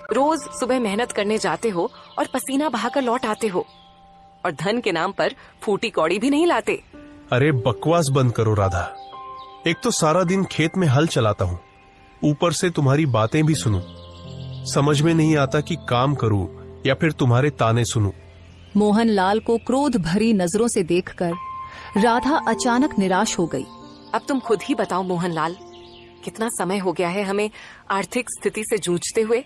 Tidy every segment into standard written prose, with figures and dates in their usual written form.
रोज सुबह मेहनत करने जाते हो और पसीना बहाकर लौट आते हो, और धन के नाम पर फूटी कौड़ी भी नहीं लाते। अरे बकवास बंद करो राधा। एक तो सारा दिन खेत में हल चलाता हूँ, ऊपर से तुम्हारी बातें भी सुनूं। समझ में नहीं आता कि काम करूं या फिर तुम्हारे ताने सुनूं। मोहनलाल को क्रोध भरी नजरों से देखकर राधा अचानक निराश हो गई। अब तुम खुद ही बताओ मोहनलाल, कितना समय हो गया है हमें आर्थिक स्थिति से जूझते हुए।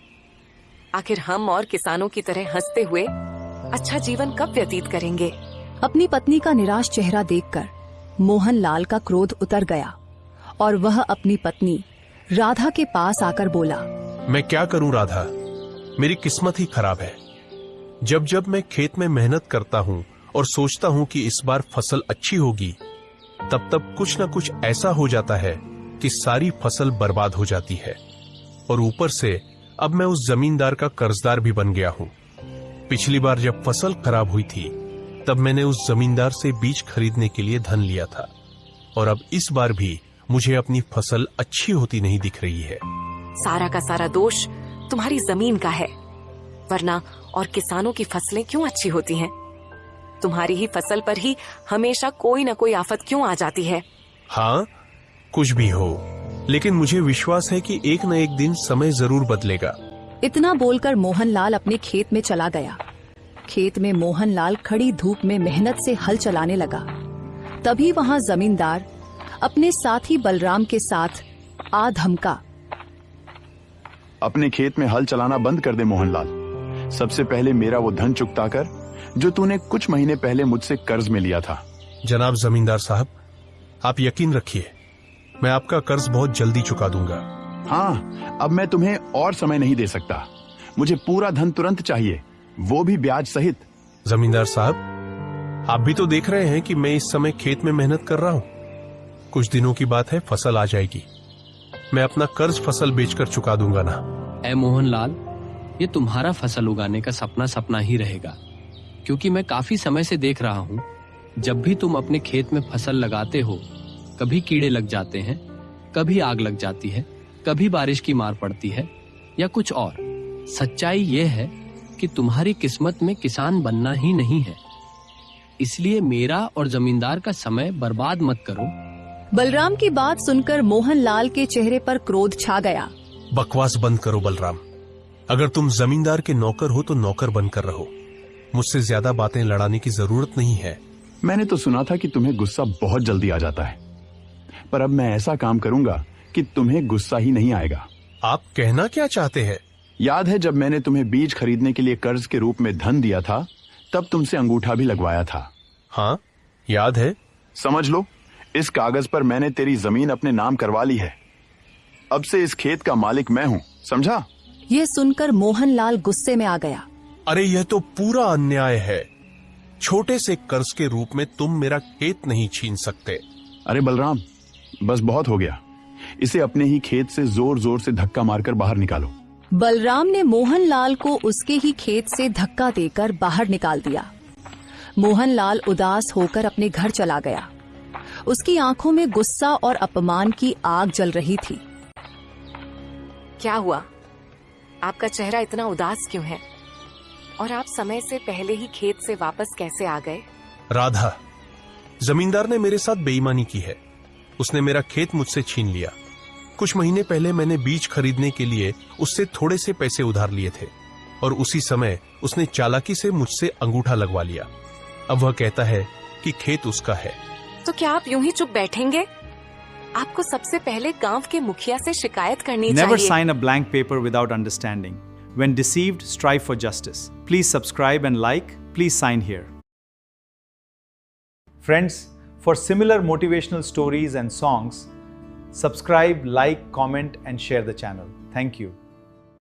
आखिर हम और किसानों की तरह हंसते हुए अच्छा जीवन कब व्यतीत करेंगे? अपनी पत्नी का निराश चेहरा देखकर मोहनलाल का क्रोध उतर गया और वह अपनी पत्नी राधा के पास आकर बोला, मैं क्या करूं राधा, मेरी किस्मत ही खराब है। जब जब मैं खेत में मेहनत करता हूं और सोचता हूं कि इस बार फसल अच्छी होगी, तब तब कुछ न कुछ ऐसा हो जाता है कि सारी फसल बर्बाद हो जाती है। और ऊपर से अब मैं उस जमींदार का कर्जदार भी बन गया हूं। पिछली बार जब फसल खराब हुई थी, तब मैंने उस जमींदार से बीज खरीदने के लिए धन लिया था, और अब इस बार भी मुझे अपनी फसल अच्छी होती नहीं दिख रही है। सारा का सारा दोष तुम्हारी जमीन का है, वरना और किसानों की फसलें क्यों अच्छी होती हैं? तुम्हारी ही फसल पर ही हमेशा कोई न कोई आफत क्यों आ जाती है? हाँ, कुछ भी हो, लेकिन मुझे विश्वास है कि एक न एक दिन समय जरूर बदलेगा। इतना बोलकर मोहनलाल अपने खेत में चला गया। खेत में मोहनलाल खड़ी धूप में मेहनत से हल चलाने लगा। तभी वहां जमींदार अपने साथी बलराम के साथ आ धमका, अपने खेत में हल चलाना बंद कर दे मोहनलाल। सबसे पहले मेरा वो धन चुकता कर जो तूने कुछ महीने पहले मुझसे कर्ज में लिया था। जनाब जमींदार साहब, आप यकीन रखिए, मैं आपका कर्ज बहुत जल्दी चुका दूंगा। हाँ, अब मैं तुम्हें और समय नहीं दे सकता। मुझे पूरा धन तुरंत चाहिए, वो भी ब्याज सहित। जमींदार साहब, आप भी तो देख रहे हैं कि मैं इस समय खेत में मेहनत कर रहा हूं। कुछ दिनों की बात है, फसल आ जाएगी। मैं अपना कर्ज फसल बेचकर चुका दूंगा ना। ऐ मोहनलाल, ये तुम्हारा फसल उगाने का सपना सपना ही रहेगा, क्योंकि मैं काफी समय से देख रहा हूँ, जब भी तुम अपने खेत में फसल लगाते हो, कभी कीड़े लग जाते हैं, कभी आग लग जाती है, कभी बारिश की मार पड़ती है या कुछ और। सच्चाई ये है कि तुम्हारी किस्मत में किसान बनना ही नहीं है। इसलिए मेरा और जमींदार का समय बर्बाद मत करो। बलराम की बात सुनकर मोहनलाल के चेहरे पर क्रोध छा गया। बकवास बंद करो बलराम। अगर तुम जमींदार के नौकर हो तो नौकर बनकर रहो। मुझसे ज्यादा बातें लड़ाने की जरूरत नहीं है। मैंने तो सुना था कि तुम्हें गुस्सा बहुत जल्दी आ जाता है, पर अब मैं ऐसा काम करूंगा कि तुम्हें गुस्सा ही नहीं आएगा। आप कहना क्या चाहते हैं? याद है जब मैंने तुम्हें बीज खरीदने के लिए कर्ज के रूप में धन दिया था, तब तुमसे अंगूठा भी लगवाया था। हाँ, याद है। समझ लो, इस कागज पर मैंने तेरी जमीन अपने नाम करवा ली है। अब से इस खेत का मालिक मैं हूँ, समझा? यह सुनकर मोहनलाल गुस्से में आ गया। अरे यह तो पूरा अन्याय है। छोटे से कर्ज के रूप में तुम मेरा खेत नहीं छीन सकते। अरे बलराम, बस बहुत हो गया। इसे अपने ही खेत से जोर जोर से धक्का मारकर बाहर निकालो। बलराम ने मोहनलाल को उसके ही खेत से धक्का देकर बाहर निकाल दिया। मोहनलाल उदास होकर अपने घर चला गया। उसकी आंखों में गुस्सा और अपमान की आग जल रही थी। क्या हुआ? आपका चेहरा इतना उदास क्यों है? और आप समय से पहले ही खेत से वापस कैसे आ गए? राधा, जमींदार ने मेरे साथ बेईमानी की है। उसने मेरा खेत मुझसे छीन लिया। कुछ महीने पहले मैंने बीज खरीदने के लिए उससे थोड़े से पैसे उधार लिए थे, और उसी समय उसने चालाकी से मुझसे अंगूठा लगवा लिया। अब वह कहता है कि खेत उसका है। तो क्या आप यूं ही चुप बैठेंगे? आपको सबसे पहले गांव के मुखिया से शिकायत करनी चाहिए। Never sign a blank paper without understanding. When deceived, strive for justice. Please subscribe and like. Please sign here. Friends, for similar motivational stories and songs, subscribe, like, comment, and share the channel. Thank you.